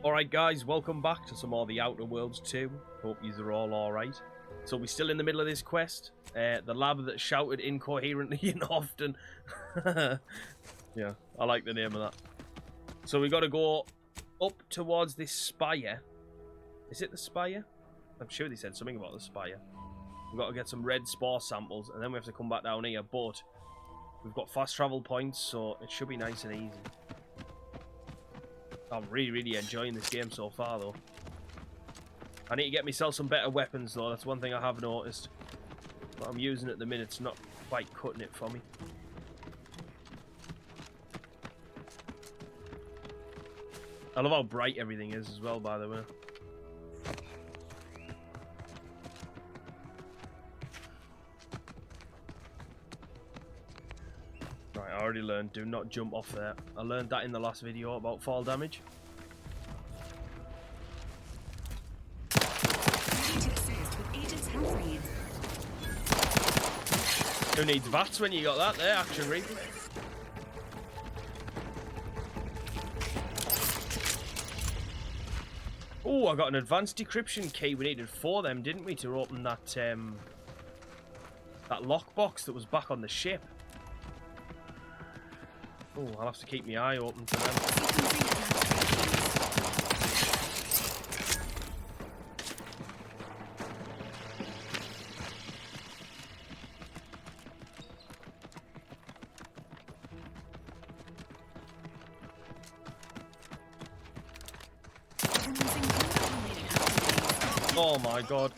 Alright guys, welcome back to some more of the Outer Worlds 2. Hope you are all alright. So we're still in the middle of this quest. The lab that shouted incoherently and often. Yeah, I like the name of that. So we got to go up towards this spire. Is it the spire? I'm sure they said something about the spire. We've got to get some red spore samples and then we have to come back down here. But we've got fast travel points, so it should be nice and easy. I'm really enjoying this game so far, though. I need to get myself some better weapons, though. That's one thing I have noticed. What I'm using at the minute's not quite cutting it for me. I love how bright everything is as well, by the way. Right, I already learned, do not jump off there. I learned that in the last video about fall damage. Who needs VATS when you got that there, Action Reaper? Oh, I got an advanced decryption key. We needed 4 of them, didn't we, to open that that lockbox that was back on the ship. Oh, I'll have to keep my eye open for them. Oh my god.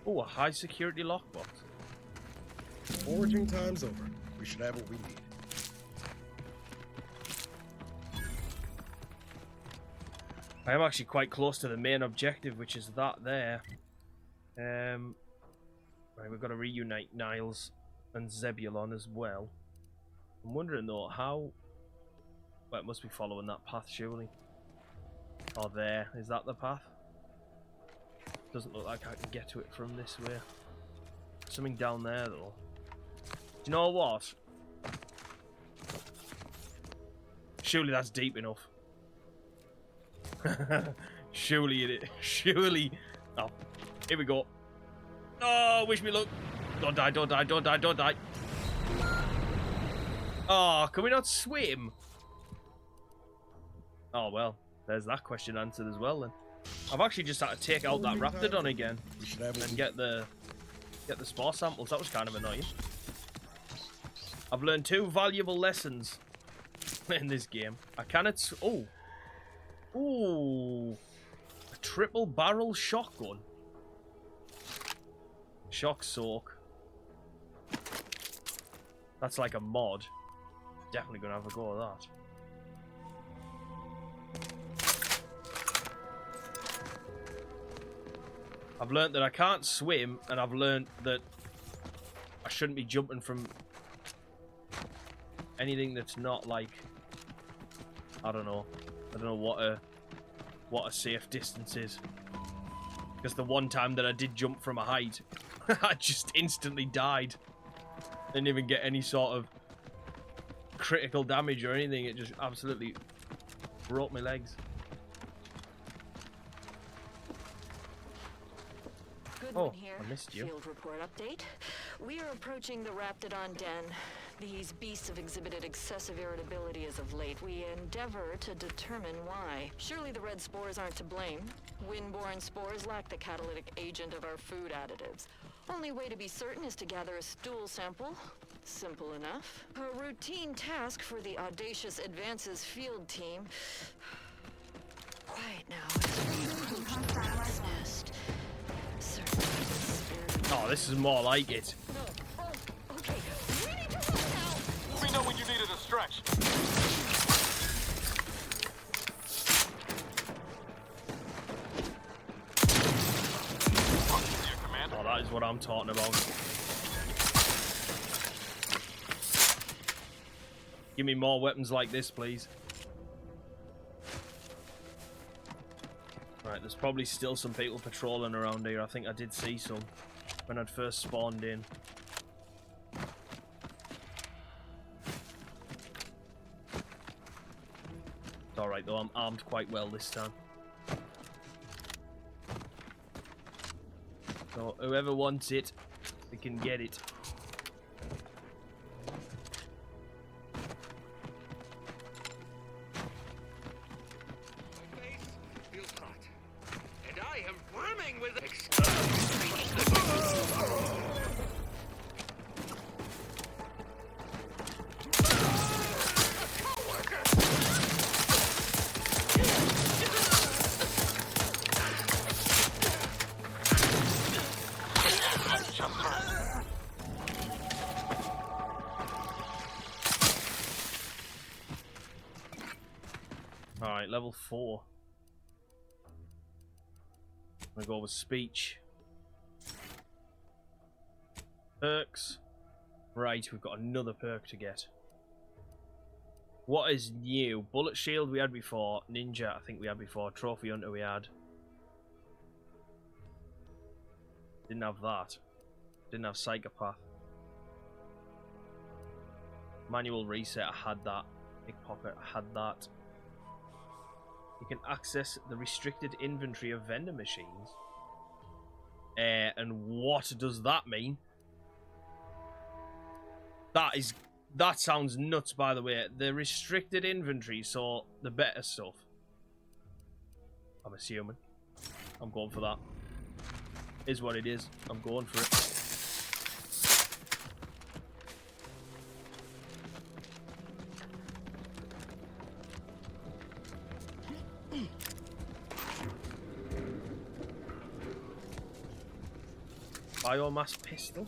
Oh, a high security lockbox. Foraging time's over. We should have what we need. I am actually quite close to the main objective, which is that there. Right, we've got to reunite Niles and Zebulon as well. I'm wondering though how. Well, it must be following that path, surely. Oh, there. Is that the path? Doesn't look like I can get to it from this way. Something down there though. Do you know what? Surely that's deep enough. Surely it is. Surely. Oh, here we go. Oh, wish me luck. Don't die, don't die, don't die, don't die. Oh, can we not swim? Oh, well. There's that question answered as well then. I've actually just had to take out that Raptidon again and get the spore samples. That was kind of annoying. I've learned 2 valuable lessons in this game. I cannot. Oh. Ooh, a triple barrel shotgun. Shock soak. That's like a mod. Definitely gonna have a go at that. I've learnt that I can't swim, and I've learnt that I shouldn't be jumping from anything that's not like, I don't know what a safe distance is. Because the one time that I did jump from a height, I just instantly died. Didn't even get any sort of critical damage or anything. It just absolutely broke my legs. Goodwin here. I missed you. Field report update. We are approaching the Raptidon den. These beasts have exhibited excessive irritability as of late. We endeavor to determine why. Surely the red spores aren't to blame. Wind-borne spores lack the catalytic agent of our food additives. Only way to be certain is to gather a stool sample. Simple enough. A routine task for the audacious advances field team. Quiet now as we approach the rat's nest. Oh, this is more like it. No. Oh, okay. We need to run now. Let me know when you needed a stretch. Oh, that is what I'm talking about. Give me more weapons like this, please. Right, there's probably still some people patrolling around here. I think I did see some when I'd first spawned in. It's alright though, I'm armed quite well this time. So whoever wants it, they can get it. Alright, level 4. I'm gonna go with speech. Perks. Right, we've got another perk to get. What is new? Bullet shield we had before. Ninja I think we had before. Trophy hunter we had. Didn't have that. Didn't have psychopath. Manual reset, I had that. Pickpocket, I had that. You can access the restricted inventory of vendor machines. And what does that mean? That sounds nuts, by the way. The restricted inventory, so the better stuff. I'm assuming. I'm going for that. Is what it is. I'm going for it. Biomass pistol.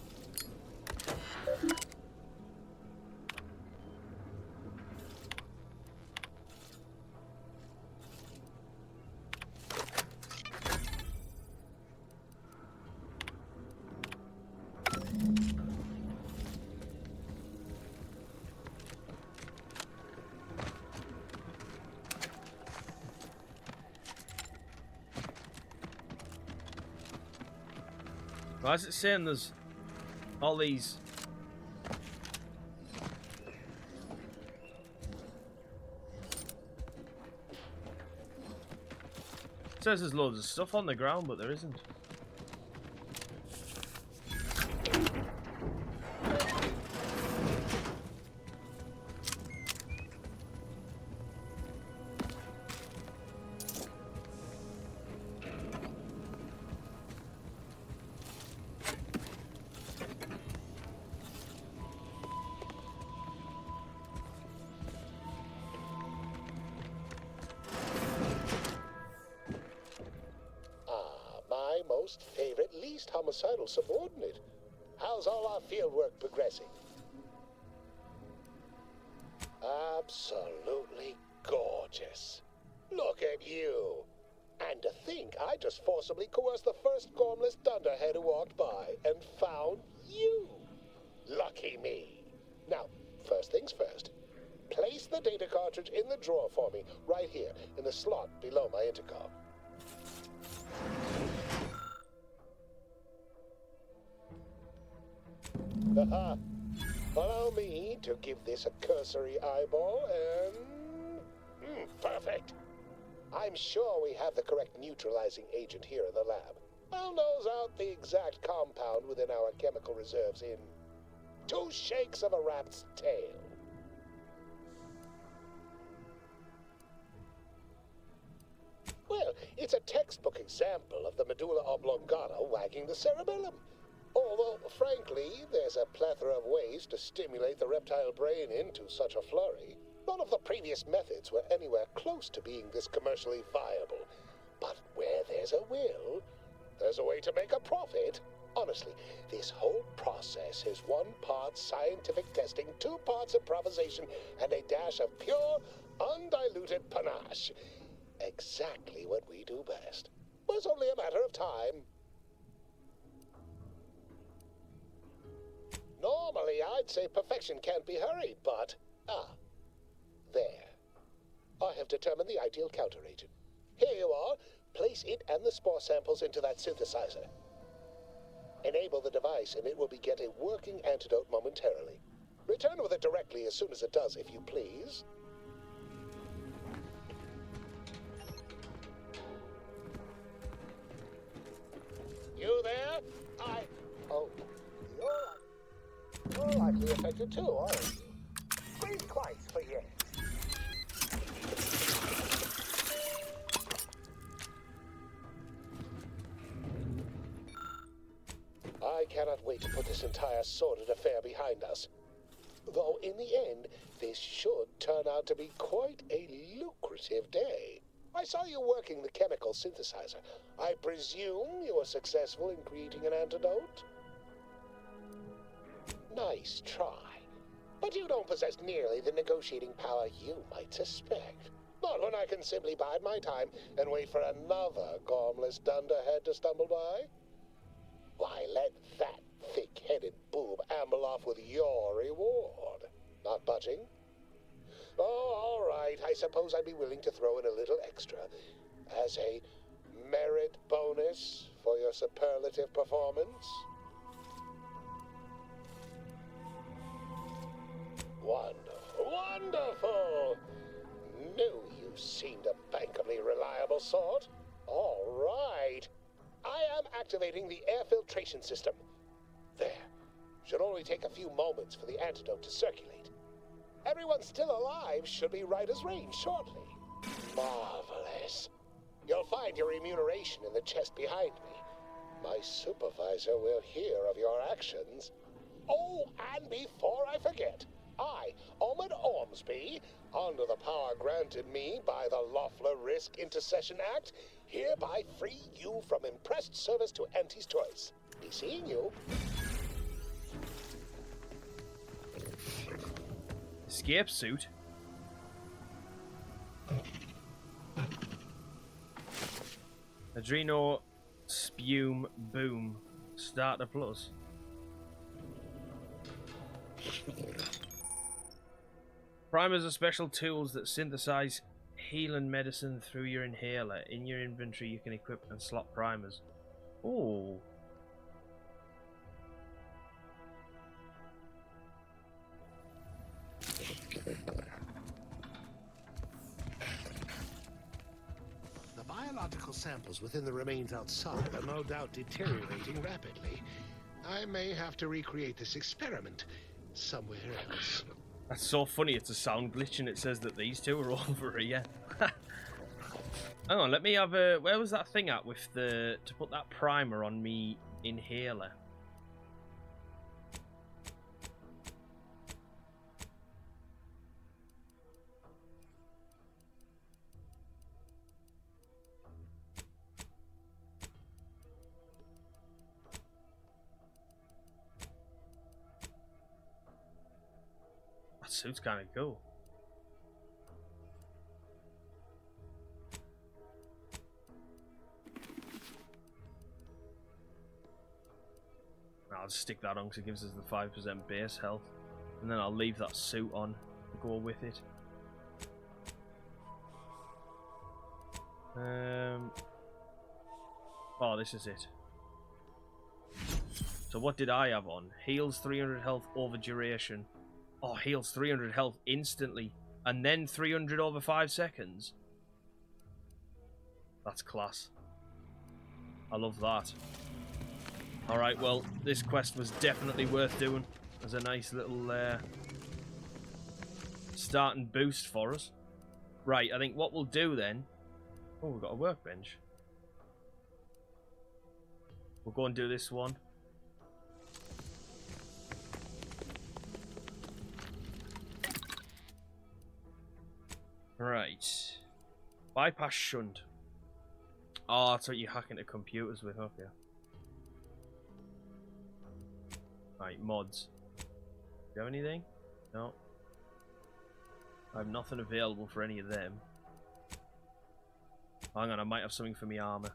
Why is it saying there's all these? It says there's loads of stuff on the ground, but there isn't. Favorite, least homicidal subordinate. How's all our field work progressing? Absolutely gorgeous. Look at you. And to think I just forcibly coerced the first gormless dunderhead who walked by and found you. Lucky me. Now, first things first. Place the data cartridge in the drawer for me, right here, in the slot below my intercom. Haha. Allow me to give this a cursory eyeball and... perfect. I'm sure we have the correct neutralizing agent here in the lab. I'll nose out the exact compound within our chemical reserves in 2 shakes of a rat's tail. Well, it's a textbook example of the medulla oblongata wagging the cerebellum. Although, frankly, there's a plethora of ways to stimulate the reptile brain into such a flurry. None of the previous methods were anywhere close to being this commercially viable. But where there's a will, there's a way to make a profit. Honestly, this whole process is 1 part scientific testing, 2 parts improvisation, and a dash of pure, undiluted panache. Exactly what we do best. Was only a matter of time. Normally, I'd say perfection can't be hurried, but, determine the ideal counter-agent. Here you are. Place it and the spore samples into that synthesizer. Enable the device and it will begin a working antidote momentarily. Return with it directly as soon as it does, if you please. You there? Oh, you're likely affected too, aren't you? Squeeze twice for yes. I cannot wait to put this entire sordid affair behind us. Though in the end, this should turn out to be quite a lucrative day. I saw you working the chemical synthesizer. I presume you were successful in creating an antidote? Nice try. But you don't possess nearly the negotiating power you might suspect. Not when I can simply bide my time and wait for another gormless dunderhead to stumble by. Why, let that thick-headed boob amble off with your reward. Not budging? Oh, all right. I suppose I'd be willing to throw in a little extra as a merit bonus for your superlative performance. Wonderful, wonderful! Knew you seemed a bankably reliable sort. All right. I am activating the air filtration system. There. Should only take a few moments for the antidote to circulate. Everyone still alive should be right as rain shortly. Marvelous. You'll find your remuneration in the chest behind me. My supervisor will hear of your actions. Oh, and before I forget, I, Omid Ormsby, under the power granted me by the Loeffler Risk Intercession Act, hereby free you from impressed service to Auntie's Choice. Be seeing you. Escape suit? Adreno Spume Boom Starter Plus. Primers are special tools that synthesize healing medicine through your inhaler. In your inventory you can equip and slot primers. Ooh. The biological samples within the remains outside are no doubt deteriorating rapidly. I may have to recreate this experiment somewhere else. That's so funny, it's a sound glitch and it says that these two are over here. Hang on, let me have a... Where was that thing at with the... to put that primer on me inhaler? That suit's kind of cool. I'll just stick that on because it gives us the 5% base health. And then I'll leave that suit on to go with it. Oh, this is it. So what did I have on? Heals 300 health over duration. Oh, heals 300 health instantly. And then 300 over 5 seconds. That's class. I love that. Alright, well, this quest was definitely worth doing. As a nice little starting boost for us. Right, I think what we'll do then... Oh, we've got a workbench. We'll go and do this one. Right. Bypass shunt. Oh, that's what you hack into computers with, okay. Right, mods. Do you have anything? No. I have nothing available for any of them. Hang on, I might have something for me armor.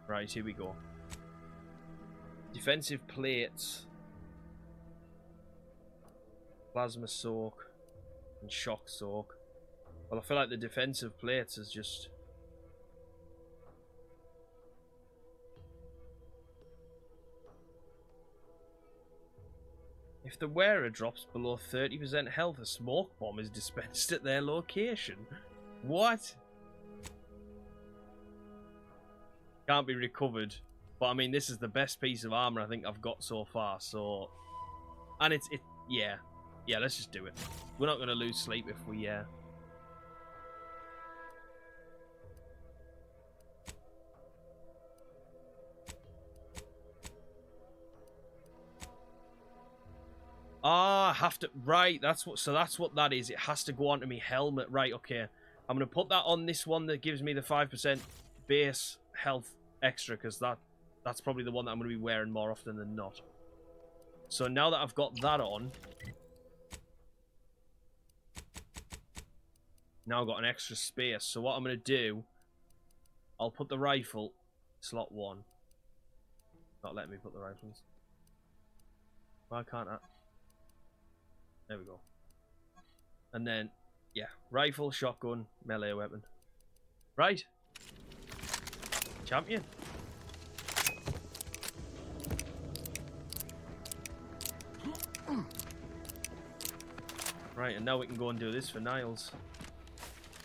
Right, here we go. Defensive plates. Plasma soak. And shock soak. Well, I feel like the defensive plates is just... If the wearer drops below 30% health, a smoke bomb is dispensed at their location. What? Can't be recovered. But I mean, this is the best piece of armor I think I've got so far, so... And yeah. Yeah, let's just do it. We're not going to lose sleep if we, I have to... Right, that's what that is. It has to go onto me helmet. Right, okay. I'm going to put that on this one that gives me the 5% base health extra, because that's probably the one that I'm going to be wearing more often than not. So now that I've got that on... Now I've got an extra space. So what I'm going to do... I'll put the rifle... Slot 1. Not letting me put the rifles. Why can't I... There we go. And then, yeah, rifle, shotgun, melee weapon. Right. Champion. Right, and now we can go and do this for Niles.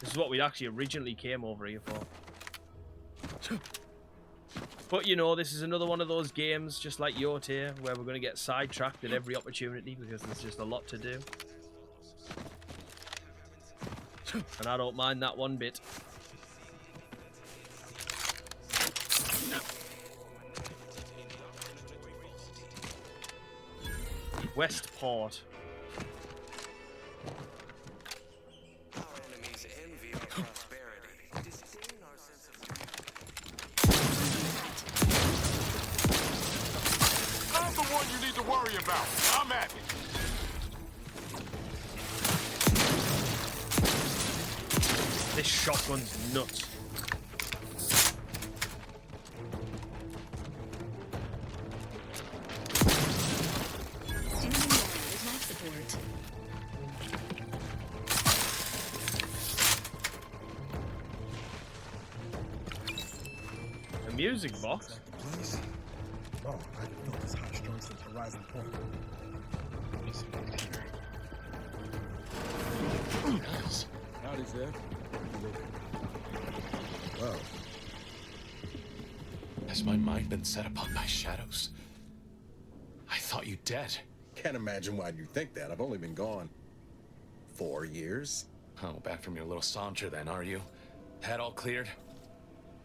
This is what we actually originally came over here for. But you know, this is another one of those games, just like Yote, where we're going to get sidetracked at every opportunity because there's just a lot to do. And I don't mind that one bit. Westport. Our enemies envy our prosperity, disdain our sense of I'm the one you need to worry about. I'm at it. This shotgun's nuts. Standing by with life support. A music box? Please. Oh, I can feel this hot strong since Horizon Point. Let me see what's here. Yes. Howdy, Zed. Wow. Has my mind been set upon by shadows? I thought you dead. Can't imagine why you think that. I've only been gone 4 years. Oh, back from your little saunter then, are you? Head all cleared?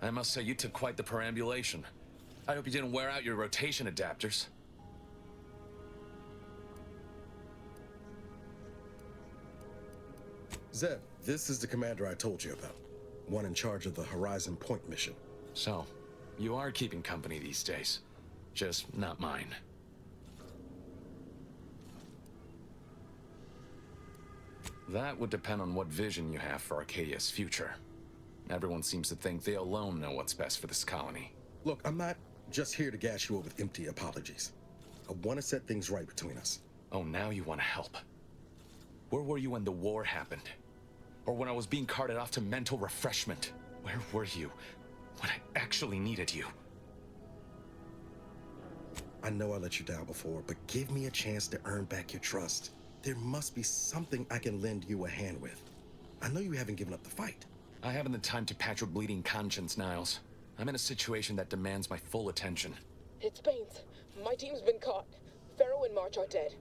I must say you took quite the perambulation. I hope you didn't wear out your rotation adapters. Zeb, this is the commander I told you about. One in charge of the Horizon Point mission. So, you are keeping company these days. Just not mine. That would depend on what vision you have for Arcadia's future. Everyone seems to think they alone know what's best for this colony. Look, I'm not just here to gas you up with empty apologies. I want to set things right between us. Oh, now you want to help. Where were you when the war happened? Or when I was being carted off to mental refreshment? Where were you when I actually needed you? I know I let you down before, but give me a chance to earn back your trust. There must be something I can lend you a hand with. I know you haven't given up the fight. I haven't the time to patch your bleeding conscience, Niles. I'm in a situation that demands my full attention. It's Baines. My team's been caught. Pharaoh and March are dead.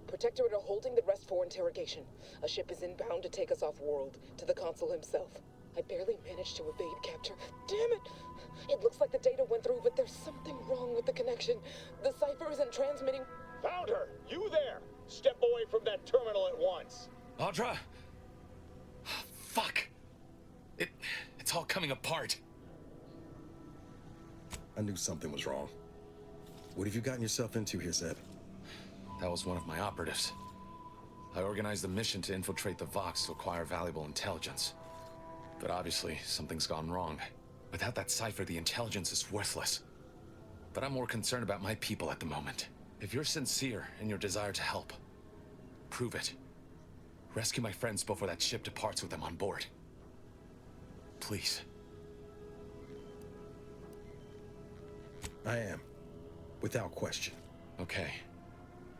Protectorate are holding the rest for interrogation. A ship is inbound to take us off-world, to the consul himself. I barely managed to evade capture. Damn it! It looks like the data went through, but there's something wrong with the connection. The cipher isn't transmitting. Found her! You there! Step away from that terminal at once! Audra! Fuck! It's all coming apart. I knew something was wrong. What have you gotten yourself into here, Zeb? That was one of my operatives. I organized the mission to infiltrate the Vox to acquire valuable intelligence. But obviously, something's gone wrong. Without that cipher, the intelligence is worthless. But I'm more concerned about my people at the moment. If you're sincere in your desire to help, prove it. Rescue my friends before that ship departs with them on board. Please. I am. Without question. Okay.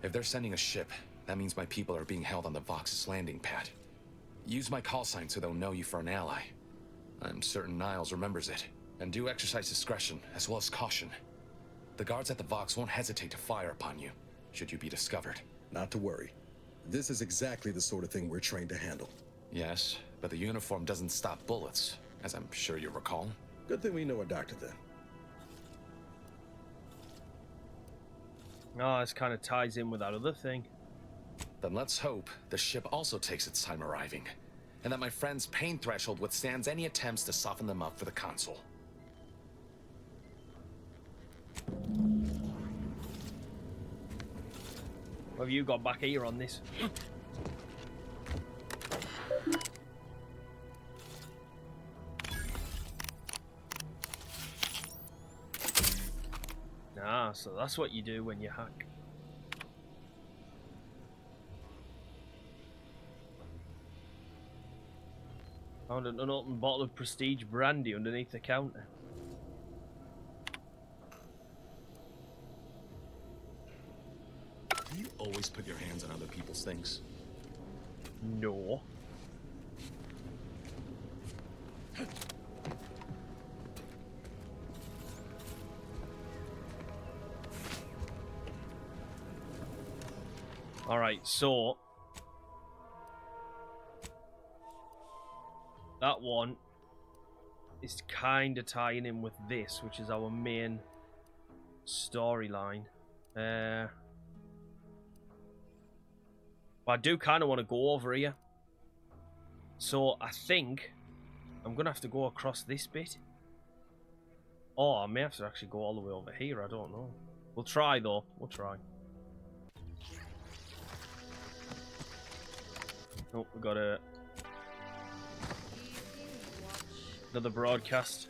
If they're sending a ship, that means my people are being held on the Vox's landing pad. Use my call sign so they'll know you for an ally. I'm certain Niles remembers it. And do exercise discretion, as well as caution. The guards at the Vox won't hesitate to fire upon you, should you be discovered. Not to worry. This is exactly the sort of thing we're trained to handle. Yes, but the uniform doesn't stop bullets, as I'm sure you recall. Good thing we know a doctor then. Oh, this kind of ties in with that other thing. Then let's hope the ship also takes its time arriving, and that my friend's pain threshold withstands any attempts to soften them up for the console. What have you got back here on this? Ah, so that's what you do when you hack. Found an unopened bottle of prestige brandy underneath the counter. Do you always put your hands on other people's things? No. Alright, so that one is kind of tying in with this, which is our main storyline. But I do kind of want to go over here. So I think I'm going to have to go across this bit. Or I may have to actually go all the way over here, I don't know. We'll try though, we'll try. Oh, we got another broadcast.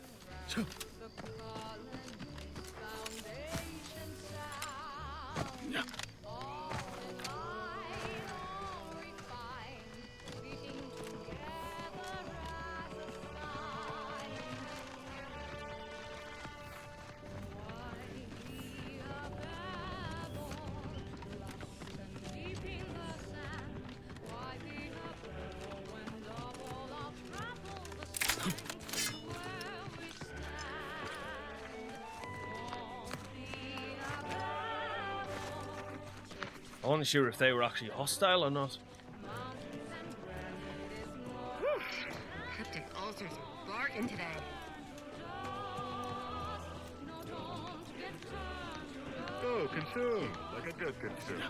I wasn't sure if they were actually hostile or not. Cryptic ulcers are barking today. Oh, consume. Like a good consume.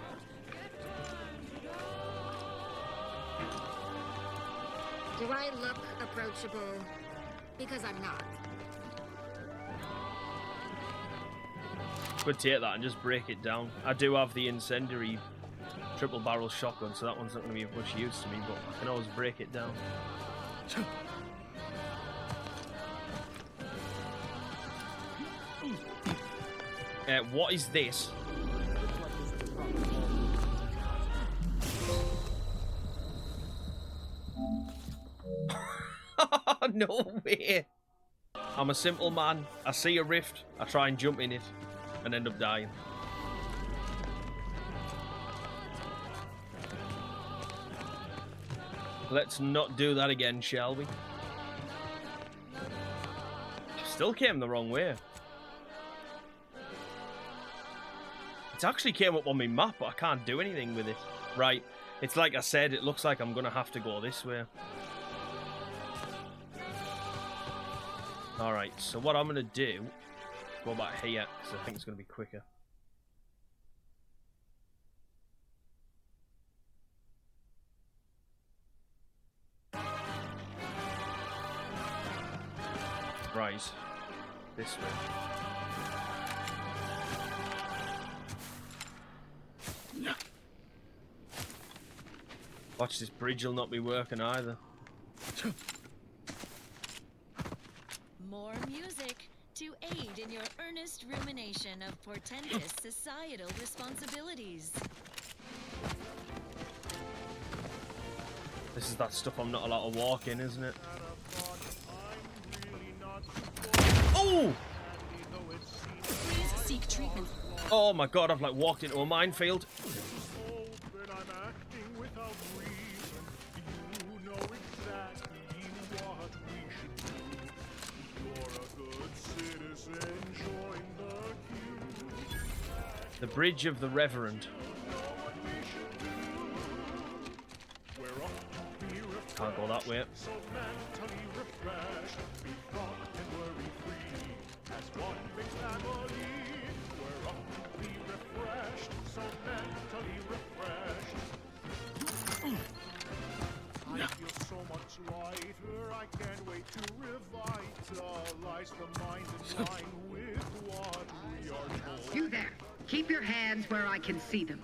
Do I look approachable? Because I'm not. Could take that and just break it down. I do have the incendiary triple barrel shotgun, so that one's not going to be of much use to me, but I can always break it down. What is this? No way! I'm a simple man. I see a rift, I try and jump in it, and end up dying. Let's not do that again, shall we? Still came the wrong way. It actually came up on my map, but I can't do anything with it. Right, it's like I said, it looks like I'm gonna have to go this way. Alright, so what I'm gonna do, go back here, because I think it's gonna be quicker. Right, this way. Watch, this bridge will not be working either. More music to aid in your earnest rumination of portentous societal responsibilities. This is that stuff I'm not allowed to walk in, isn't it? Oh! Please seek treatment. Oh my god, I've like walked into a minefield. The Bridge of the Reverend. Can't go that way. I feel so much lighter. I can't wait to revitalize the mind in line with what we are told. You there. Keep your hands where I can see them.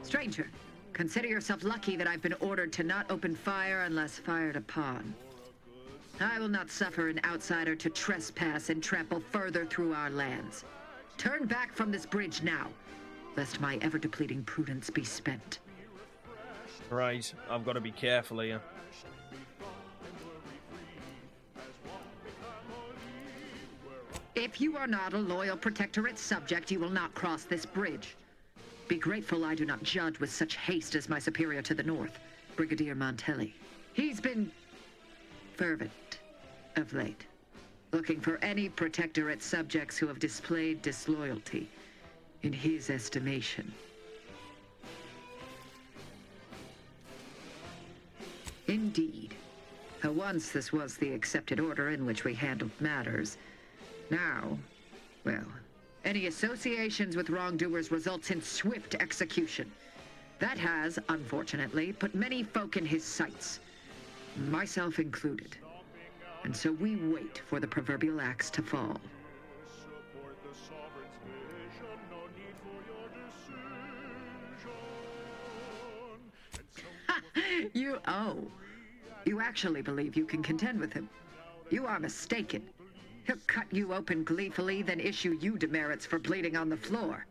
Stranger, consider yourself lucky that I've been ordered to not open fire unless fired upon. I will not suffer an outsider to trespass and trample further through our lands. Turn back from this bridge now, lest my ever-depleting prudence be spent. Right, I've got to be careful here. If you are not a loyal Protectorate subject, you will not cross this bridge. Be grateful I do not judge with such haste as my superior to the north, Brigadier Montelli. He's been fervent of late, looking for any Protectorate subjects who have displayed disloyalty in his estimation. Indeed. Once this was the accepted order in which we handled matters. Now, well, any associations with wrongdoers results in swift execution. That has, unfortunately, put many folk in his sights, myself included. And so we wait for the proverbial axe to fall. You actually believe you can contend with him. You are mistaken. He'll cut you open gleefully, then issue you demerits for bleeding on the floor.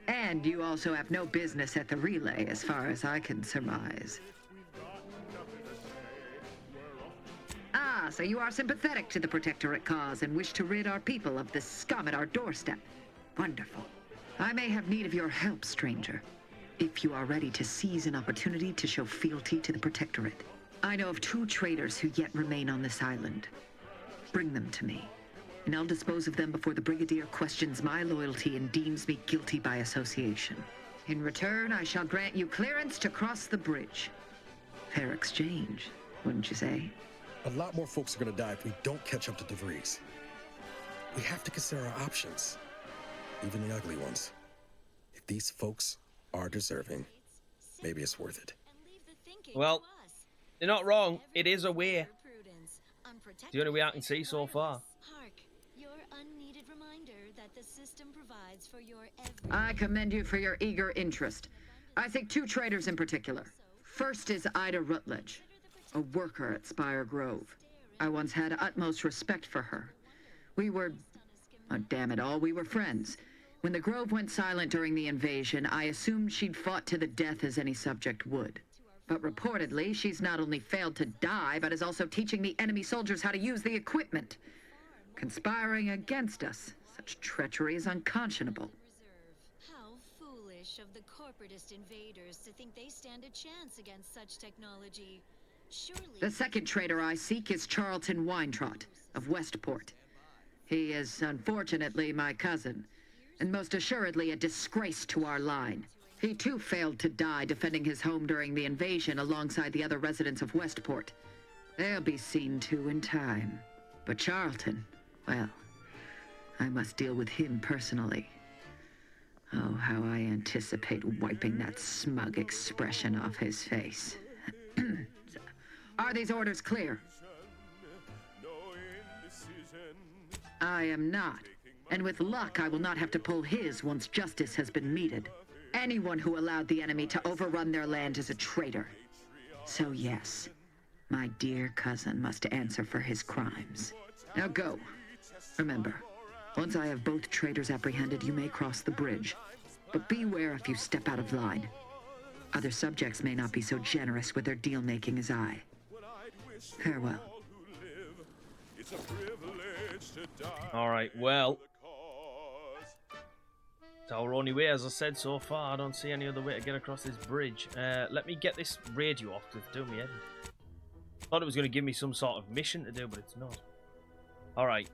And you also have no business at the relay, as far as I can surmise. Ah, so you are sympathetic to the Protectorate cause and wish to rid our people of this scum at our doorstep. Wonderful. I may have need of your help, stranger, if you are ready to seize an opportunity to show fealty to the Protectorate. I know of 2 traitors who yet remain on this island. Bring them to me, and I'll dispose of them before the Brigadier questions my loyalty and deems me guilty by association. In return, I shall grant you clearance to cross the bridge. Fair exchange, wouldn't you say? A lot more folks are gonna die if we don't catch up to DeVries. We have to consider our options, even the ugly ones. If these folks are deserving, maybe it's worth it. Well, you're not wrong. It is a way. The only way I can see so far. I commend you for your eager interest. I think 2 traitors in particular. First is Ida Rutledge, a worker at Spire Grove. I once had utmost respect for her. We were, oh, damn it all, we were friends. When the Grove went silent during the invasion, I assumed she'd fought to the death as any subject would. But reportedly, she's not only failed to die, but is also teaching the enemy soldiers how to use the equipment. Conspiring against us. Such treachery is unconscionable. How foolish of the corporatist invaders to think they stand a chance against such technology. Surely... The second traitor I seek is Charlton Weintraut of Westport. He is, unfortunately, my cousin, and most assuredly a disgrace to our line. He too failed to die defending his home during the invasion alongside the other residents of Westport. They'll be seen to in time. But Charlton, well, I must deal with him personally. Oh, how I anticipate wiping that smug expression off his face. Are these orders clear? I am not. And with luck, I will not have to pull his once justice has been meted. Anyone who allowed the enemy to overrun their land is a traitor. So yes, my dear cousin must answer for his crimes. Now go. Remember, once I have both traitors apprehended, you may cross the bridge. But beware if you step out of line. Other subjects may not be so generous with their deal-making as I. Farewell. Alright, well. It's our only way, as I said so far. I don't see any other way to get across this bridge. Let me get this radio off, because it's doing me head. Thought it was going to give me some sort of mission to do, but it's not. Alright.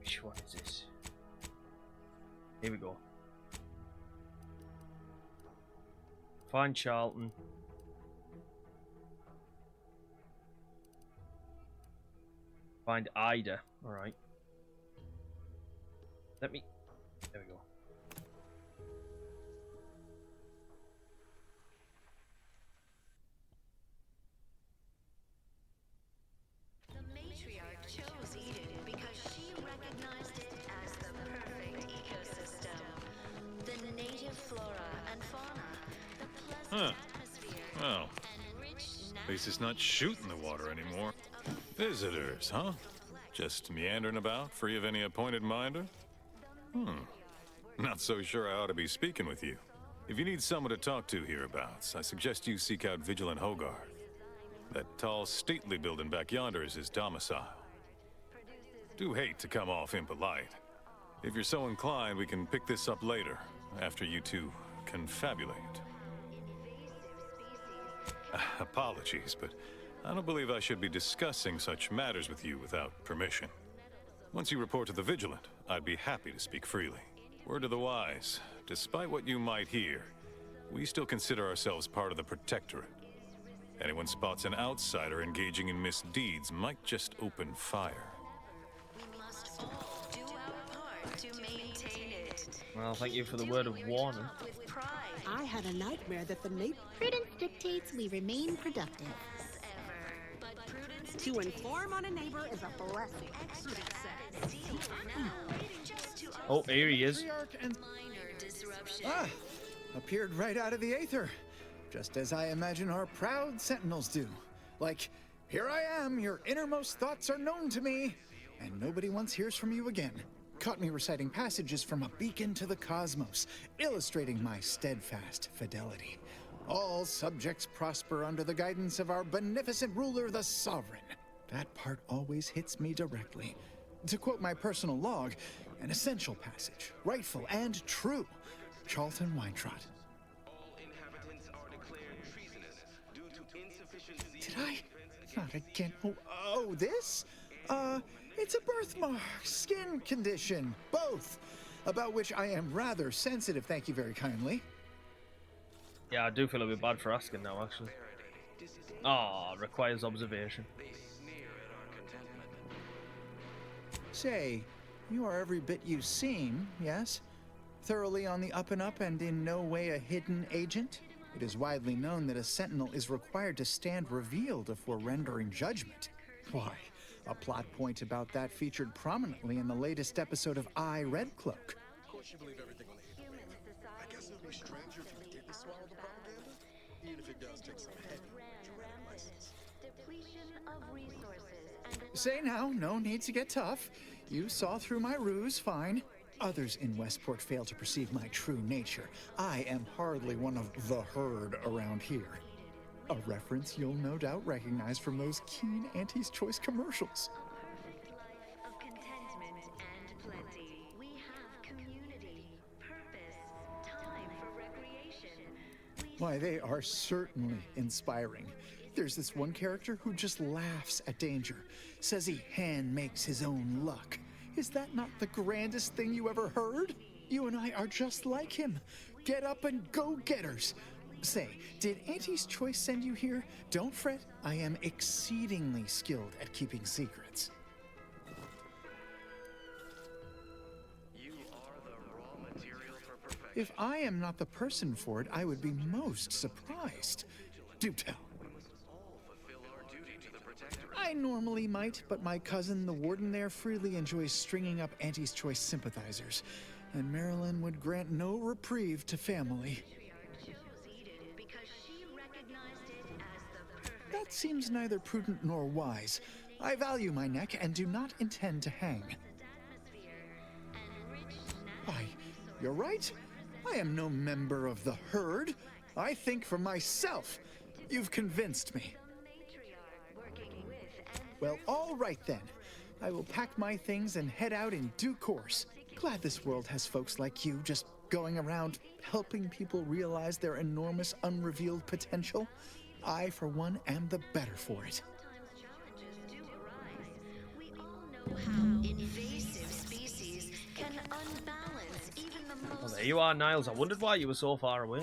Which one is this? Here we go. Find Charlton. Find Ida. Alright. Let me... There we go. The matriarch chose Eden because she recognized it as the perfect ecosystem. The native flora and fauna, the pleasant atmosphere, Well, and rich at least it's not shooting the water anymore. Visitors, huh? Just meandering about, free of any appointed minder? Not so sure I ought to be speaking with you. If you need someone to talk to hereabouts, I suggest you seek out Vigilant Hogarth. That tall, stately building back yonder is his domicile. Do hate to come off impolite. If you're so inclined, we can pick this up later, after you two confabulate. Apologies, but I don't believe I should be discussing such matters with you without permission. Once you report to the Vigilant, I'd be happy to speak freely. Word of the wise, despite what you might hear, we still consider ourselves part of the Protectorate. Anyone spots an outsider engaging in misdeeds might just open fire. we must all do our part to maintain it. Well, thank you for the word of warning. With pride. I had a nightmare that the Prudence dictates we remain productive. But prudence to inform on a neighbor is a blessing. Oh, here he is. minor disruption. Appeared right out of the aether. Just as I imagine our proud sentinels do. Like, here I am, your innermost thoughts are known to me, and nobody once hears from you again. Caught me reciting passages from a beacon to the cosmos, illustrating my steadfast fidelity. All subjects prosper under the guidance of our beneficent ruler, the Sovereign. That part always hits me directly. To quote my personal log, an essential passage, rightful and true. Charlton Weintrott. Did I? Not again. Oh, this? It's a birthmark, skin condition, both. About which I am rather sensitive, thank you very kindly. Yeah, I do feel a bit bad for asking now, actually. Requires observation. Say, you are every bit you seem, yes? Thoroughly on the up and up and in no way a hidden agent? It is widely known that a sentinel is required to stand revealed before rendering judgment. Why, a plot point about that featured prominently in the latest episode of I, Red Cloak. Of course you believe everything on the internet. I guess it would be strange if you didn't swallow the propaganda, even if it does take some heavy dramatic license. Say now, no need to get tough. You saw through my ruse, fine. Others in Westport fail to perceive my true nature. I am hardly one of the herd around here. A reference you'll no doubt recognize from those keen Auntie's Choice commercials. Of contentment and plenty. We have community, purpose, time for recreation. Why, they are certainly inspiring. There's this one character who just laughs at danger, says he hand makes his own luck. Is that not the grandest thing you ever heard? You and I are just like him. Get up and go-getters. Say, did Auntie's Choice send you here? Don't fret, I am exceedingly skilled at keeping secrets. You are the raw material for perfection. If I am not the person for it, I would be most surprised. Do tell. I normally might, but my cousin, the warden there, freely enjoys stringing up Auntie's Choice sympathizers, and Marilyn would grant no reprieve to family. That seems neither prudent nor wise. I value my neck and do not intend to hang. Why, you're right. I am no member of the herd. I think for myself. You've convinced me. Well, all right then. I will pack my things and head out in due course. Glad this world has folks like you just going around helping people realize their enormous unrevealed potential. I, for one, am the better for it. How invasive species can unbalance even the most... Oh, there you are, Niles. I wondered why you were so far away.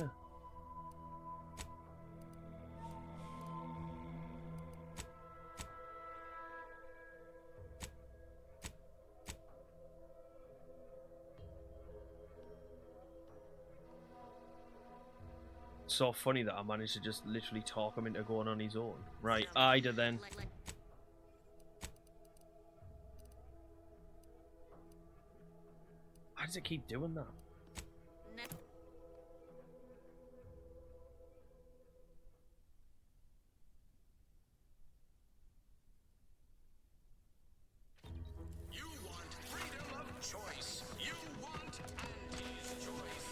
So funny that I managed to just literally talk him into going on his own. Right, Ida then. Why does it keep doing that? You want freedom of choice. You want Andy's choice.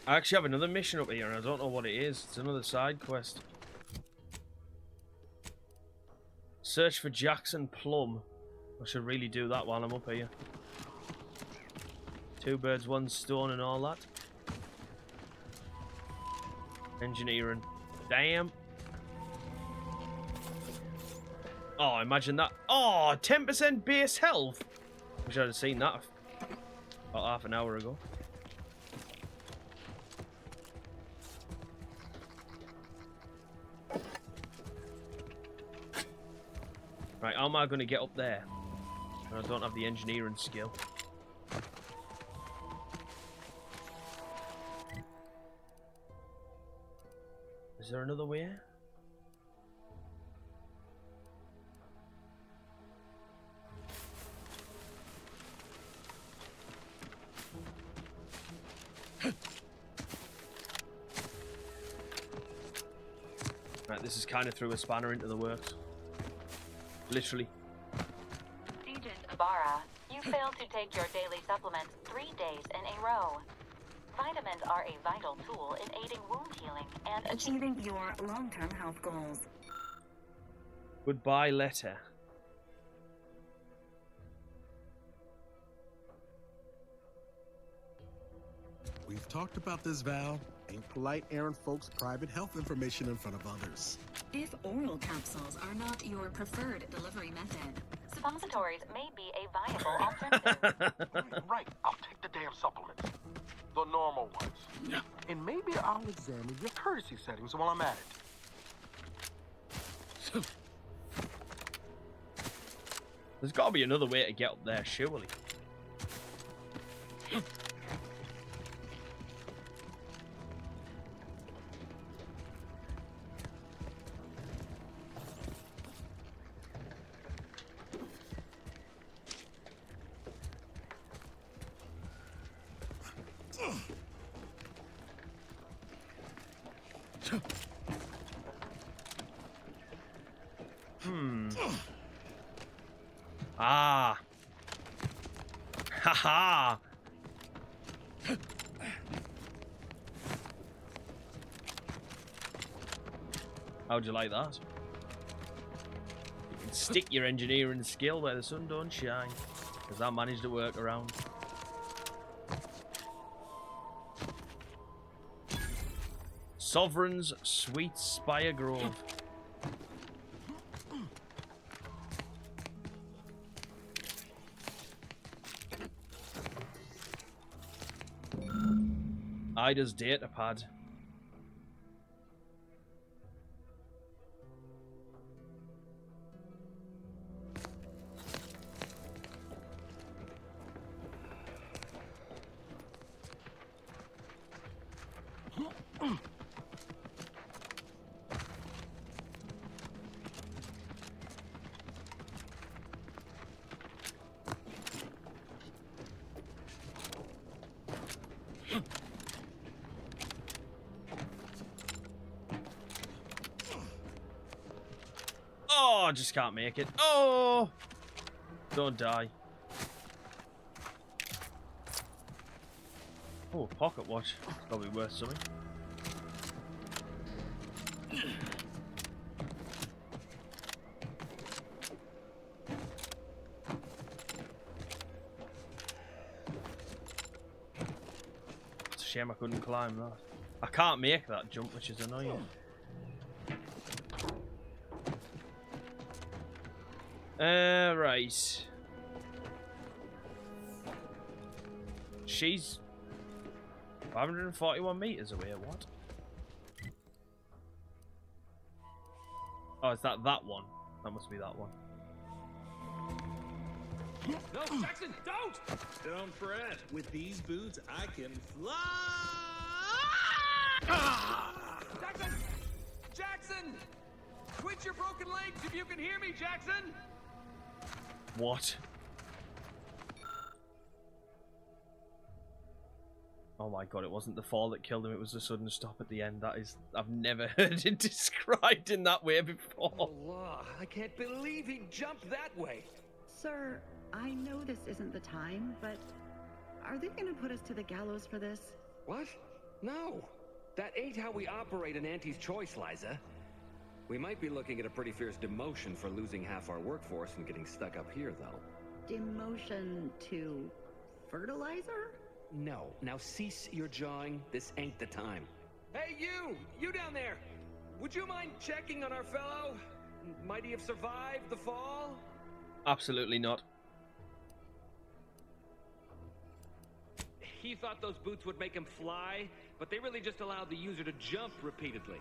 I actually have another mission up here and I don't know what it is. It's another side quest. Search for Jackson Plum. I should really do that while I'm up here. 2 birds, 1 stone and all that. Engineering. Damn. Oh, imagine that. Oh, 10% base health. Wish I'd have seen that about half an hour ago. Right, how am I going to get up there? I don't have the engineering skill. Is there another way? Right, this is kind of threw a spanner into the works. Literally. Agent Ibarra, you failed to take your daily supplements 3 days in a row. Vitamins are a vital tool in aiding wound healing and achieving your long-term health goals. Goodbye letter. We've talked about this, Val. Ain't polite airing folks' private health information in front of others. If oral capsules are not your preferred delivery method, suppositories may be a viable alternative. Right, I'll take the damn supplements. The normal ones. Yeah. And maybe I'll examine your courtesy settings while I'm at it. There's got to be another way to get up there, surely. Ah. Haha. How'd you like that? You can stick your engineering skill where the sun don't shine. Because I managed to work around. Sovereign's Sweet Spire Grove. Ida's data pad. I just can't make it. Oh! Don't die. Oh, pocket watch. Probably worth something. It's a shame I couldn't climb that. I can't make that jump, which is annoying. Right. She's 541 meters away. What? Oh, is that one? That must be that one. No, Jackson, don't! Don't fret. With these boots, I can fly! Jackson! Jackson! Quit your broken legs if you can hear me, Jackson! What? Oh my god, it wasn't the fall that killed him, it was the sudden stop at the end. That is... I've never heard it described in that way before. Allah, I can't believe he jumped that way. Sir, I know this isn't the time, but are they gonna put us to the gallows for this? What? No. That ain't how we operate in Auntie's Choice, Liza. We might be looking at a pretty fierce demotion for losing half our workforce and getting stuck up here, though. Demotion to fertilizer? No. Now cease your jawing. This ain't the time. Hey, you! You down there! Would you mind checking on our fellow? Might he have survived the fall? Absolutely not. He thought those boots would make him fly, but they really just allowed the user to jump repeatedly.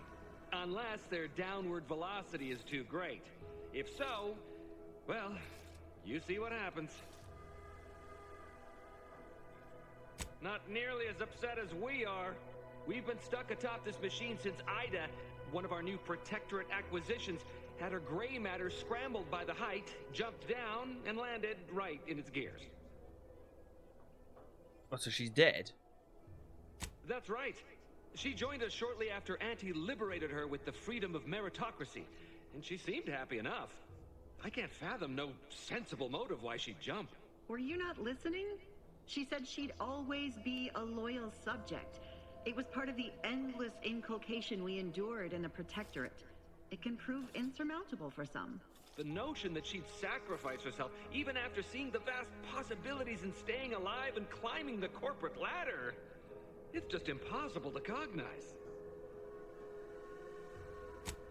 Unless their downward velocity is too great. If so, well, you see what happens. Not nearly as upset as we are. We've been stuck atop this machine since Ida, one of our new Protectorate acquisitions, had her gray matter scrambled by the height, jumped down, and landed right in its gears. Oh, so she's dead? That's right. She joined us shortly after Auntie liberated her with the freedom of meritocracy, and she seemed happy enough. I can't fathom no sensible motive why she'd jump. Were you not listening? She said she'd always be a loyal subject. It was part of the endless inculcation we endured in the Protectorate. It can prove insurmountable for some. The notion that she'd sacrifice herself, even after seeing the vast possibilities in staying alive and climbing the corporate ladder, it's just impossible to cognize.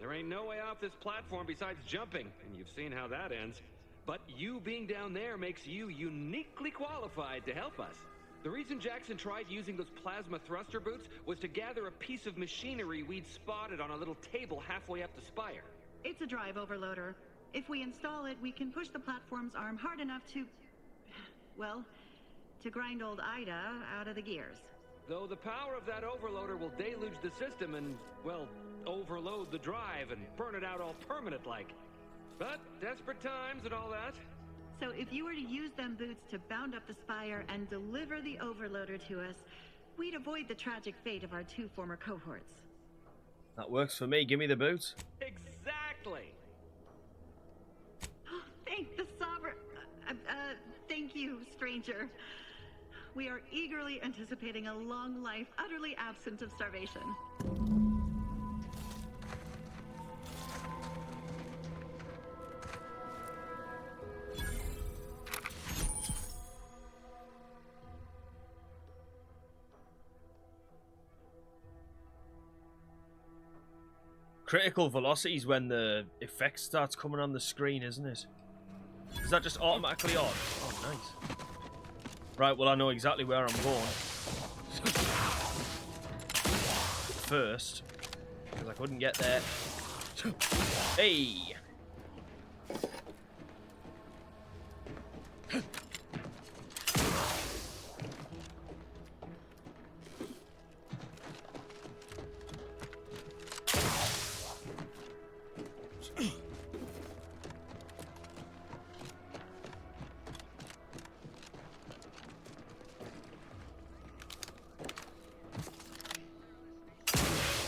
There ain't no way off this platform besides jumping, and you've seen how that ends. But you being down there makes you uniquely qualified to help us. The reason Jackson tried using those plasma thruster boots was to gather a piece of machinery we'd spotted on a little table halfway up the spire. It's a drive overloader. If we install it, we can push the platform's arm hard enough to... well, to grind old Ida out of the gears. Though the power of that overloader will deluge the system and, well, overload the drive and burn it out all permanent-like. But desperate times and all that. So if you were to use them boots to bound up the spire and deliver the overloader to us, we'd avoid the tragic fate of our two former cohorts. That works for me. Give me the boots. Exactly. Thank the Sovereign. Thank you, stranger. We are eagerly anticipating a long life, utterly absent of starvation. Critical velocity is when the effect starts coming on the screen, isn't it? Is that just automatically on? Oh, nice. Right, well, I know exactly where I'm going. First, because I couldn't get there. Hey!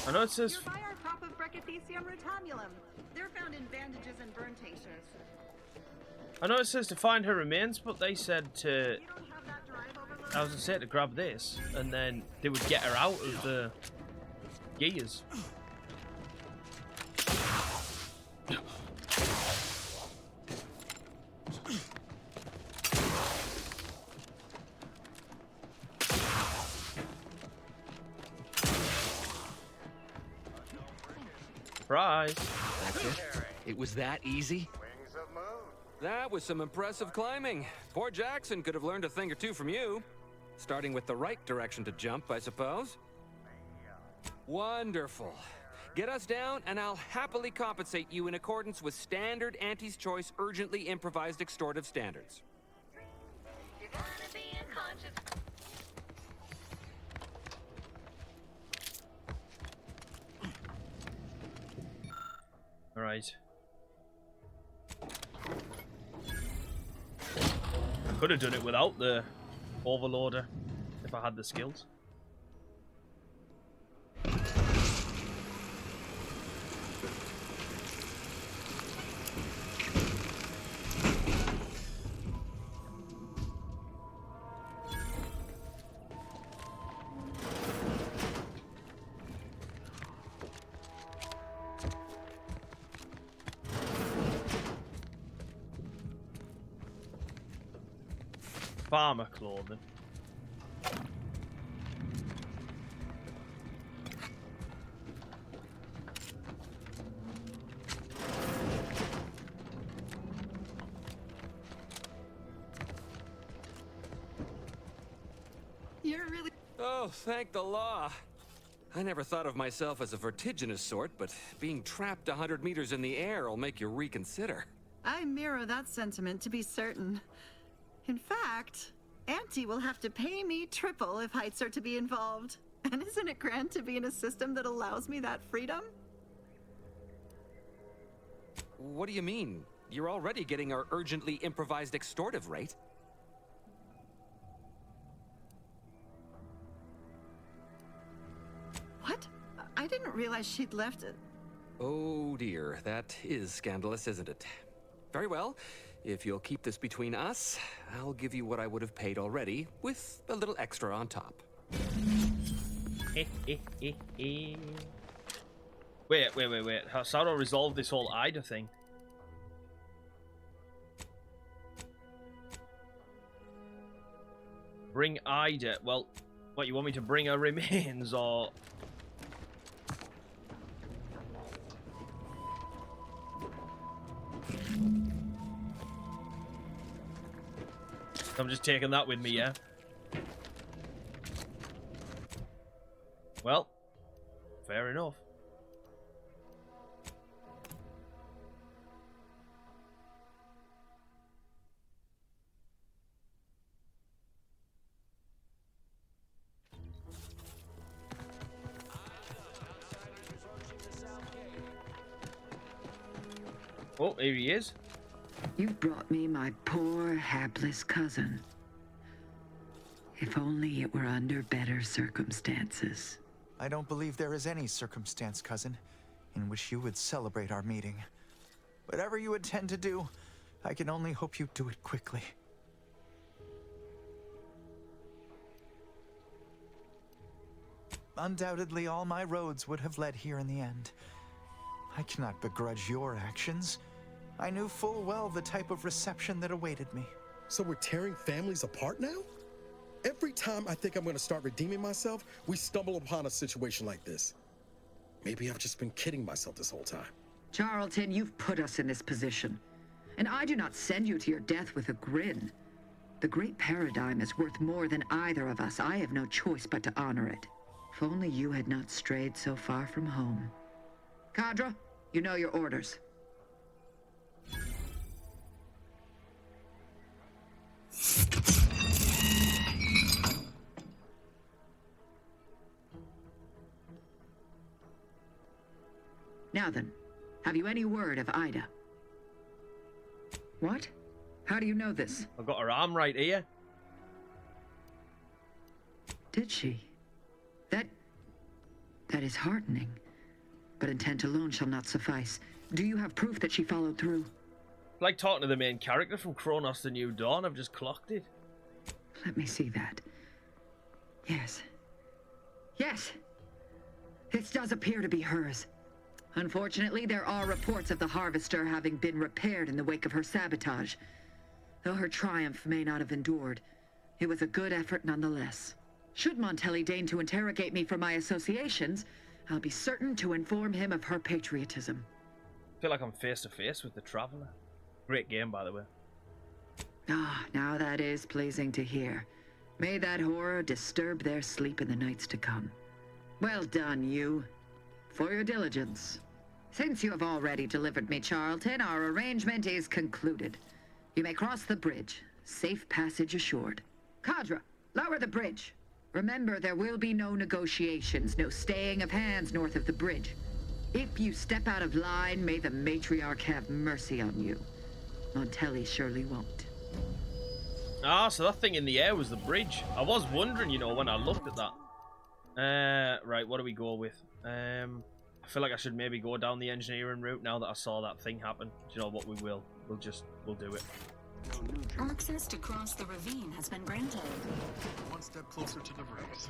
I know it says... Brachythecium rutamulum. They're found in bandages and burn tinctures. I know it says to find her remains, but they said to... I was gonna say to grab this, and then they would get her out of the gears. Surprise! That's it? It was that easy? That was some impressive climbing. Poor Jackson could have learned a thing or two from you. Starting with the right direction to jump, I suppose. Wonderful. Get us down, and I'll happily compensate you in accordance with standard Auntie's Choice urgently improvised extortive standards. All right. Could have done it without the overloader if I had the skills. Farmer clothing. You're really... Oh, thank the law. I never thought of myself as a vertiginous sort, but being trapped 100 meters in the air will make you reconsider. I mirror that sentiment, to be certain. In fact, Auntie will have to pay me triple if heights are to be involved. And isn't it grand to be in a system that allows me that freedom? What do you mean? You're already getting our urgently improvised extortive rate. What? I didn't realize she'd left it. Oh dear, that is scandalous, isn't it? Very well. If you'll keep this between us, I'll give you what I would have paid already, with a little extra on top. Wait. How do I resolve this whole Ida thing? Bring Ida. Well, what, you want me to bring her remains, or... I'm just taking that with me, yeah? Well, fair enough. Oh, here he is. You brought me my poor, hapless cousin. If only it were under better circumstances. I don't believe there is any circumstance, cousin, in which you would celebrate our meeting. Whatever you intend to do, I can only hope you do it quickly. Undoubtedly, all my roads would have led here in the end. I cannot begrudge your actions. I knew full well the type of reception that awaited me. So we're tearing families apart now? Every time I think I'm gonna start redeeming myself, we stumble upon a situation like this. Maybe I've just been kidding myself this whole time. Charlton, you've put us in this position. And I do not send you to your death with a grin. The great paradigm is worth more than either of us. I have no choice but to honor it. If only you had not strayed so far from home. Cadra, you know your orders. Now then, have you any word of Ida? What? How do you know this? I've got her arm right here. Did she? That is heartening. But intent alone shall not suffice. Do you have proof that she followed through? Like talking to the main character from Chronos The New Dawn, I've just clocked it. Let me see that. Yes. Yes! This does appear to be hers. Unfortunately, there are reports of the Harvester having been repaired in the wake of her sabotage. Though her triumph may not have endured, it was a good effort nonetheless. Should Montelli deign to interrogate me for my associations, I'll be certain to inform him of her patriotism. I feel like I'm face to face with the Traveler. Great game, by the way. Ah, now that is pleasing to hear. May that horror disturb their sleep in the nights to come. Well done, you. For your diligence. Since you have already delivered me Charlton, our arrangement is concluded. You may cross the bridge. Safe passage assured. Cadra, lower the bridge. Remember, there will be no negotiations, no staying of hands north of the bridge. If you step out of line, may the matriarch have mercy on you. Montelli surely won't. Ah, so that thing in the air was the bridge. I was wondering, you know, when I looked at that. Right, what do we go with? I feel like I should maybe go down the engineering route now that I saw that thing happen. Do you know what we will? We'll do it. Access to cross the ravine has been granted. One step closer to the race.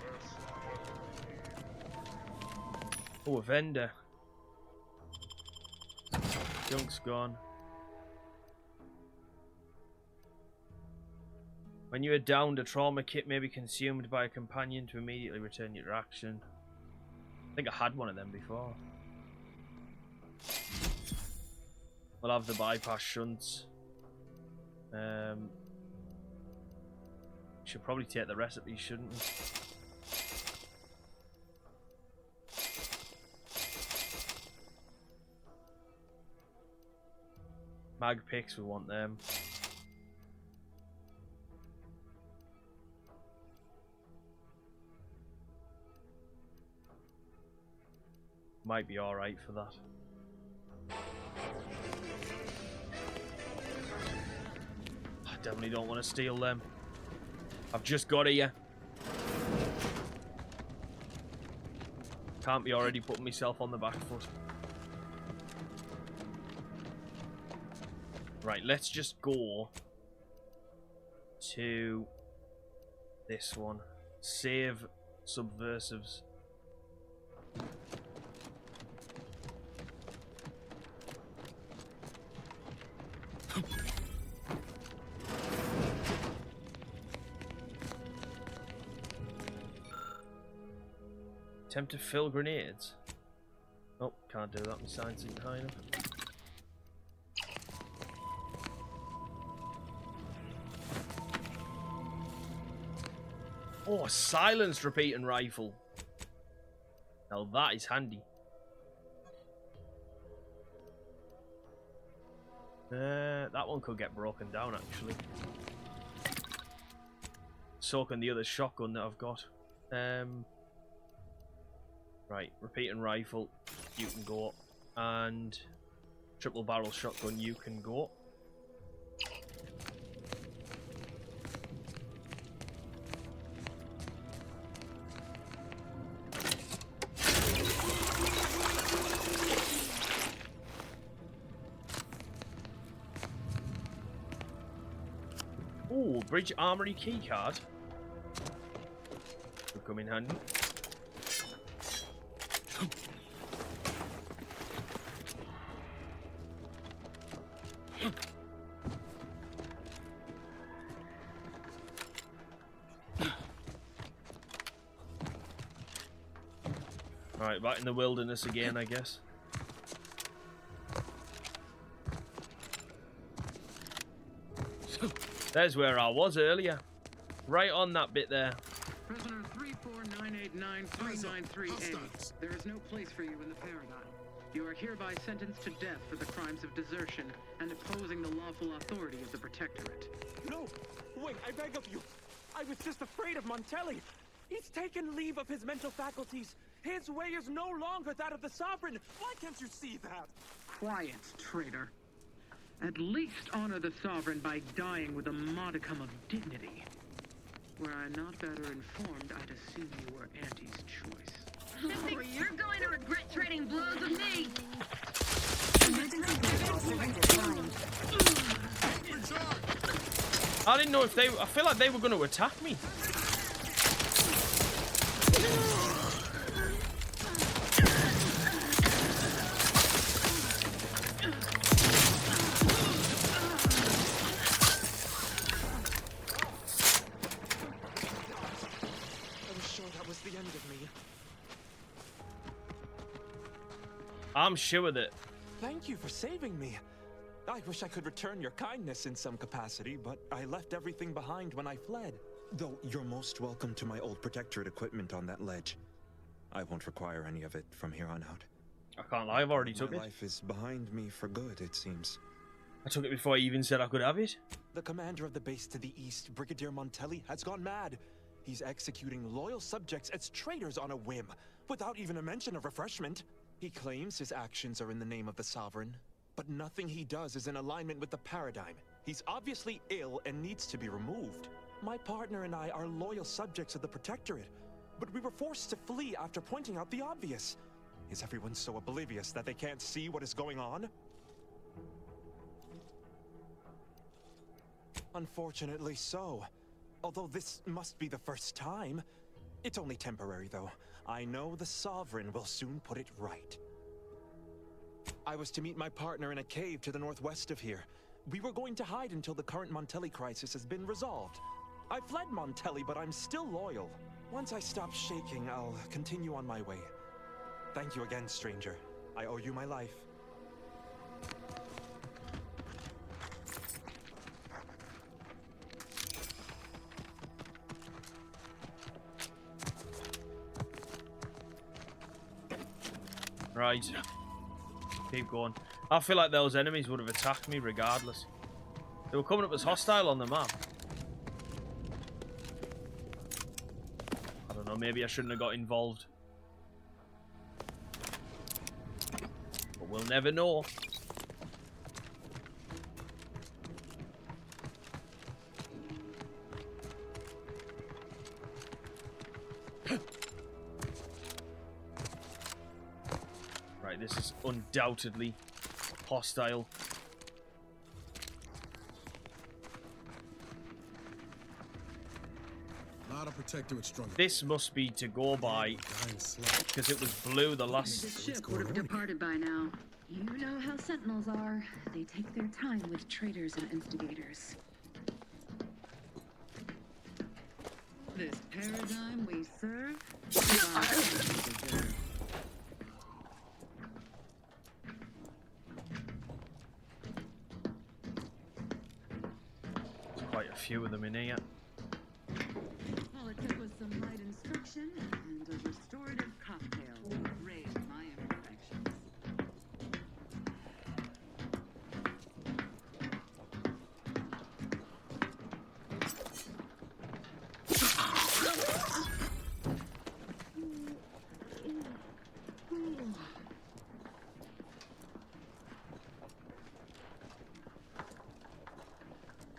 Oh, a vendor. Junk's gone. When you are downed, a trauma kit may be consumed by a companion to immediately return your action. I think I had one of them before. We'll have the bypass shunts. Should probably take the recipe, shouldn't we? Mag picks, we want them. Might be alright for that. I definitely don't want to steal them. I've just got here. Can't be already putting myself on the back foot. Right, let's just go to this one. Save subversives. Attempt to fill grenades. Oh, can't do that. My science isn't high enough. Oh, a silenced repeating rifle. Now that is handy. That one could get broken down, actually. So can the other shotgun that I've got. Right, repeating rifle, you can go. And triple barrel shotgun, you can go. Ooh, bridge armory keycard. Could come in handy. Right, back in the wilderness again, I guess. There's where I was earlier. Right on that bit there. Prisoner 349893938. There is no place for you in the paradigm. You are hereby sentenced to death for the crimes of desertion and opposing the lawful authority of the Protectorate. No! Wait, I beg of you! I was just afraid of Montelli! He's taken leave of his mental faculties! His way is no longer that of the Sovereign! Why can't you see that? Quiet, traitor. At least honor the Sovereign by dying with a modicum of dignity. Were I not better informed, I'd assume you were Auntie's choice. You're going to regret trading blows with me. I didn't know if they... I feel like they were going to attack me. I'm sure that... Thank you for saving me. I wish I could return your kindness in some capacity, but I left everything behind when I fled. Though you're most welcome to my old Protectorate equipment on that ledge. I won't require any of it from here on out. I can't lie, I've already took it. My life is behind me for good, it seems. I took it before I even said I could have it. The commander of the base to the east, Brigadier Montelli, has gone mad. He's executing loyal subjects as traitors on a whim, without even a mention of refreshment. He claims his actions are in the name of the Sovereign, but nothing he does is in alignment with the paradigm. He's obviously ill and needs to be removed. My partner and I are loyal subjects of the Protectorate, but we were forced to flee after pointing out the obvious. Is everyone so oblivious that they can't see what is going on? Unfortunately so. Although this must be the first time. It's only temporary, though. I know the Sovereign will soon put it right. I was to meet my partner in a cave to the northwest of here. We were going to hide until the current Montelli crisis has been resolved. I fled Montelli, but I'm still loyal. Once I stop shaking, I'll continue on my way. Thank you again, stranger. I owe you my life. Right. Keep going. I feel like those enemies would have attacked me regardless. They were coming up as hostile on the map. I don't know, maybe I shouldn't have got involved. But we'll never know. This is undoubtedly hostile. Not a Protectorate strong. This must be to go by because it was blue the last. The ship would have departed by now. You know how Sentinels are. They take their time with traitors and instigators. This paradigm we serve. Quite a few of them in here. All it took was some light instruction and a restorative cocktail to raise my imperfections.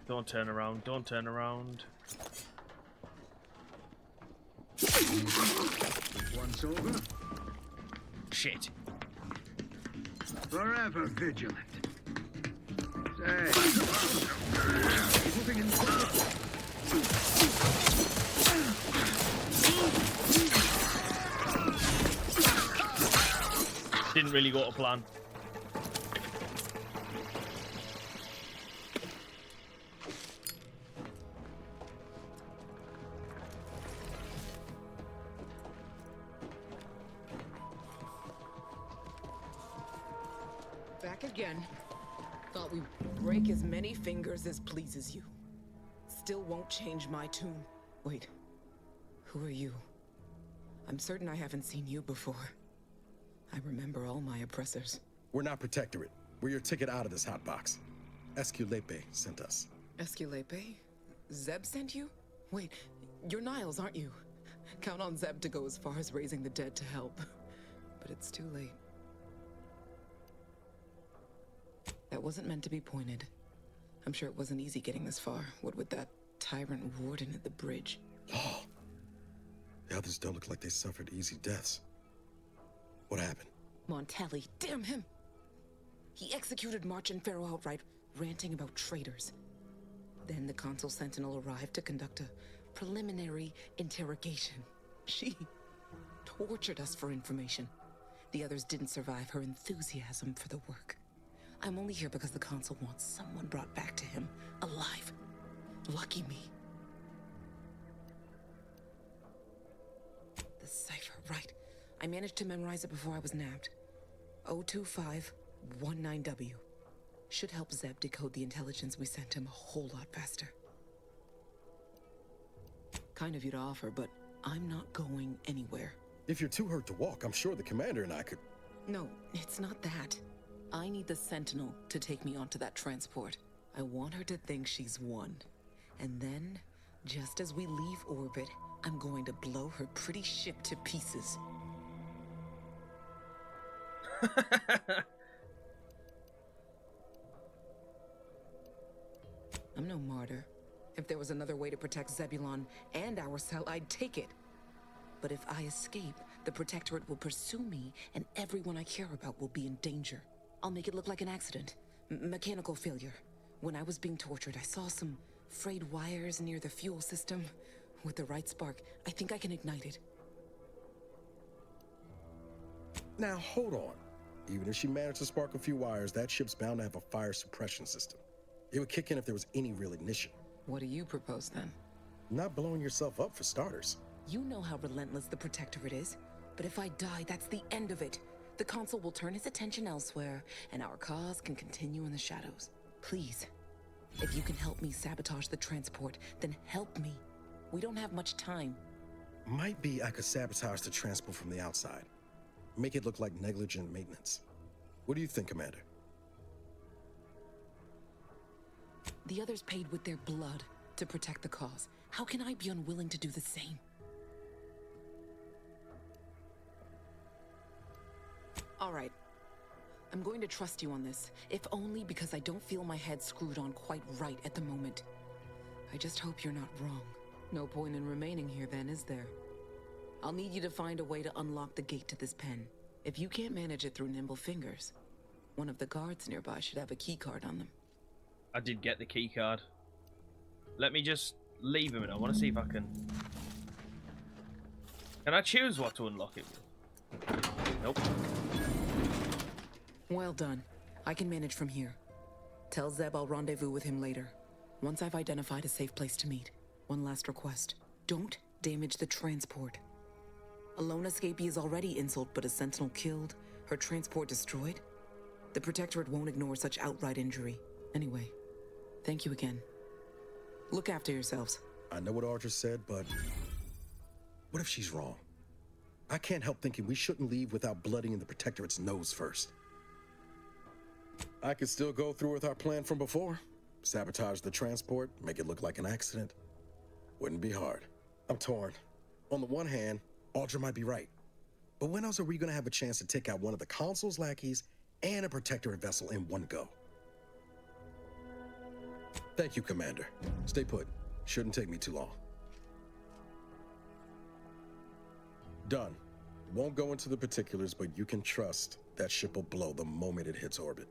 Don't turn around, don't turn around. Once over, Shit. forever vigilant. Say, moving in. Didn't really go to plan. Back again. Thought we'd break as many fingers as pleases you. Still won't change my tune. Wait. Who are you? I'm certain I haven't seen you before. I remember all my oppressors. We're not Protectorate. We're your ticket out of this hotbox. Esculepe sent us. Esculepe? Zeb sent you? Wait, you're Niles, aren't you? Count on Zeb to go as far as raising the dead to help. But it's too late. That wasn't meant to be pointed. I'm sure it wasn't easy getting this far, what with that tyrant warden at the bridge. Oh. The others don't look like they suffered easy deaths. What happened? Montelli, damn him! He executed March and Pharaoh outright, ranting about traitors. Then the Consul Sentinel arrived to conduct a preliminary interrogation. She tortured us for information. The others didn't survive her enthusiasm for the work. I'm only here because the Consul wants someone brought back to him, alive. Lucky me. The cipher, right. I managed to memorize it before I was nabbed. 02519W. Should help Zeb decode the intelligence we sent him a whole lot faster. Kind of you to offer, but I'm not going anywhere. If you're too hurt to walk, I'm sure the commander and I could... No, it's not that. I need the Sentinel to take me onto that transport. I want her to think she's won. And then, just as we leave orbit, I'm going to blow her pretty ship to pieces. I'm no martyr. If there was another way to protect Zebulon and our cell, I'd take it. But if I escape, the Protectorate will pursue me, and everyone I care about will be in danger. I'll make it look like an accident. Mechanical failure. When I was being tortured, I saw some frayed wires near the fuel system. With the right spark, I think I can ignite it. Now, hold on. Even if she managed to spark a few wires, that ship's bound to have a fire suppression system. It would kick in if there was any real ignition. What do you propose, then? Not blowing yourself up, for starters. You know how relentless the Protectorate is. But if I die, that's the end of it. The Consul will turn his attention elsewhere, and our cause can continue in the shadows. Please, if you can help me sabotage the transport, then help me. We don't have much time. Might be I could sabotage the transport from the outside. Make it look like negligent maintenance. What do you think, Commander? The others paid with their blood to protect the cause. How can I be unwilling to do the same? All right. I'm going to trust you on this, if only because I don't feel my head screwed on quite right at the moment. I just hope you're not wrong. No point in remaining here then, is there? I'll need you to find a way to unlock the gate to this pen. If you can't manage it through nimble fingers, one of the guards nearby should have a key card on them. I did get the key card. Let me just leave him, and I want to see if I can... Can I choose what to unlock it with? Nope. Well done. I can manage from here. Tell Zeb I'll rendezvous with him later. Once I've identified a safe place to meet. One last request. Don't damage the transport. A lone escapee is already insult, but a Sentinel killed, her transport destroyed? The Protectorate won't ignore such outright injury. Anyway, thank you again. Look after yourselves. I know what Audra said, but... what if she's wrong? I can't help thinking we shouldn't leave without blooding in the Protectorate's nose first. I could still go through with our plan from before. Sabotage the transport, make it look like an accident. Wouldn't be hard. I'm torn. On the one hand, Audra might be right. But when else are we gonna have a chance to take out one of the Consul's lackeys and a Protectorate vessel in one go? Thank you, Commander. Stay put. Shouldn't take me too long. Done. Won't go into the particulars, but you can trust that ship will blow the moment it hits orbit.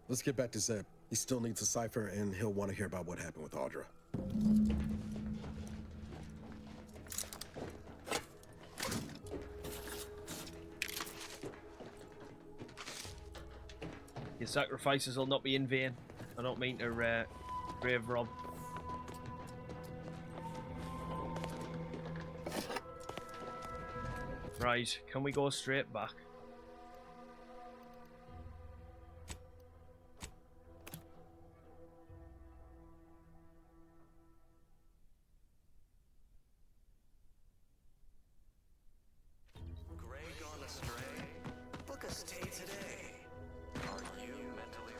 Let's get back to Zeb. He still needs a cipher, and he'll want to hear about what happened with Audra. Your sacrifices will not be in vain. I don't mean to grave rob. Right, can we go straight back? Grey gone astray? Book a stay today. Are you mentally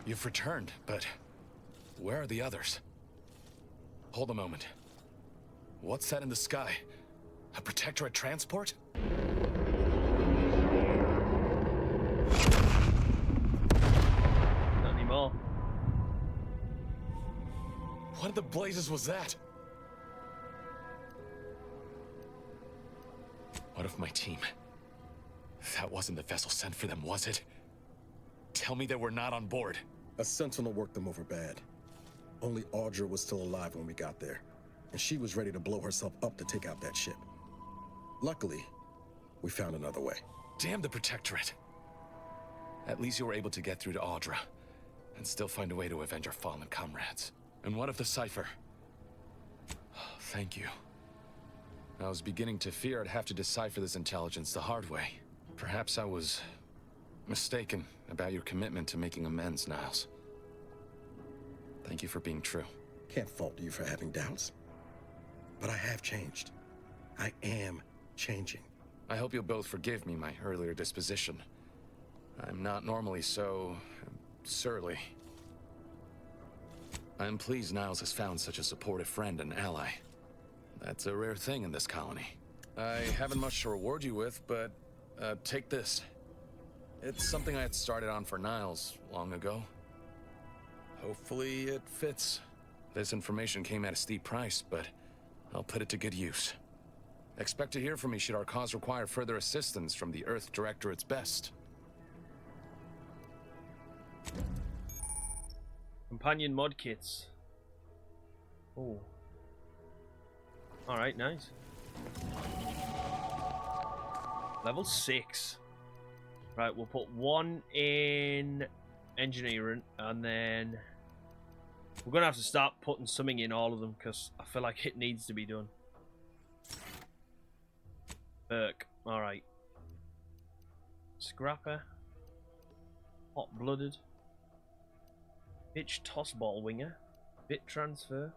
You've returned, but where are the others? Hold a moment. What's that in the sky? A Protectorate transport? What the blazes was that? What of my team? That wasn't the vessel sent for them, was it? Tell me they were not on board. A sentinel worked them over bad. Only Audra was still alive when we got there, and she was ready to blow herself up to take out that ship. Luckily, we found another way. Damn the Protectorate. At least you were able to get through to Audra, and still find a way to avenge our fallen comrades. And what of the cipher? Thank you. I was beginning to fear I'd have to decipher this intelligence the hard way. Perhaps I was mistaken about your commitment to making amends, Niles. Thank you for being true. Can't fault you for having doubts. But I have changed. I am changing. I hope you'll both forgive me my earlier disposition. I'm not normally so surly. I'm pleased Niles has found such a supportive friend and ally. That's a rare thing in this colony. I haven't much to reward you with, but take this. It's something I had started on for Niles long ago. Hopefully it fits. This information came at a steep price, but I'll put it to good use. Expect to hear from me should our cause require further assistance from the Earth Directorate's best. Companion mod kits. Oh. Alright, nice. Level 6. Right, we'll put one in engineering, and then we're going to have to start putting something in all of them, because I feel like it needs to be done. Burke. Alright. Scrapper. Hot-blooded. Bitch tossball winger. Bit transfer.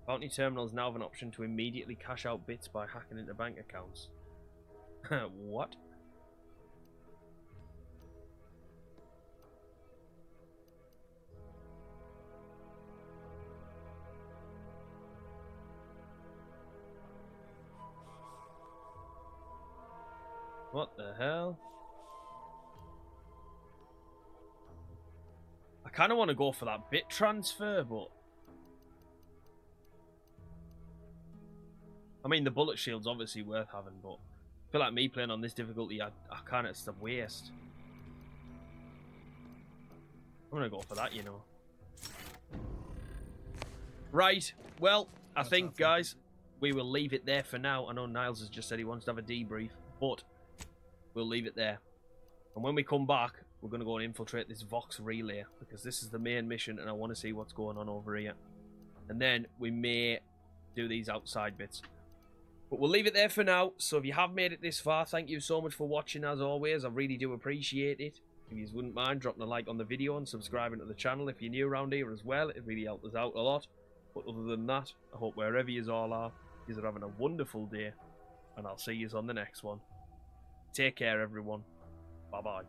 Bounty terminals now have an option to immediately cash out bits by hacking into bank accounts. What? What the hell? I kind of want to go for that bit transfer, but I mean, the bullet shield's obviously worth having, but I feel like me playing on this difficulty, I kind of, it's a waste. I'm going to go for that, you know. Right, well, I think, guys, we will leave it there for now. I know Niles has just said he wants to have a debrief, but we'll leave it there. And when we come back, we're going to go and infiltrate this Vox relay, because this is the main mission, and I want to see what's going on over here. And then we may do these outside bits. But we'll leave it there for now. So if you have made it this far, thank you so much for watching as always. I really do appreciate it. If you wouldn't mind dropping a like on the video and subscribing to the channel if you're new around here as well. It really helps us out a lot. But other than that, I hope wherever you all are, you are having a wonderful day. And I'll see you on the next one. Take care, everyone. Bye-bye.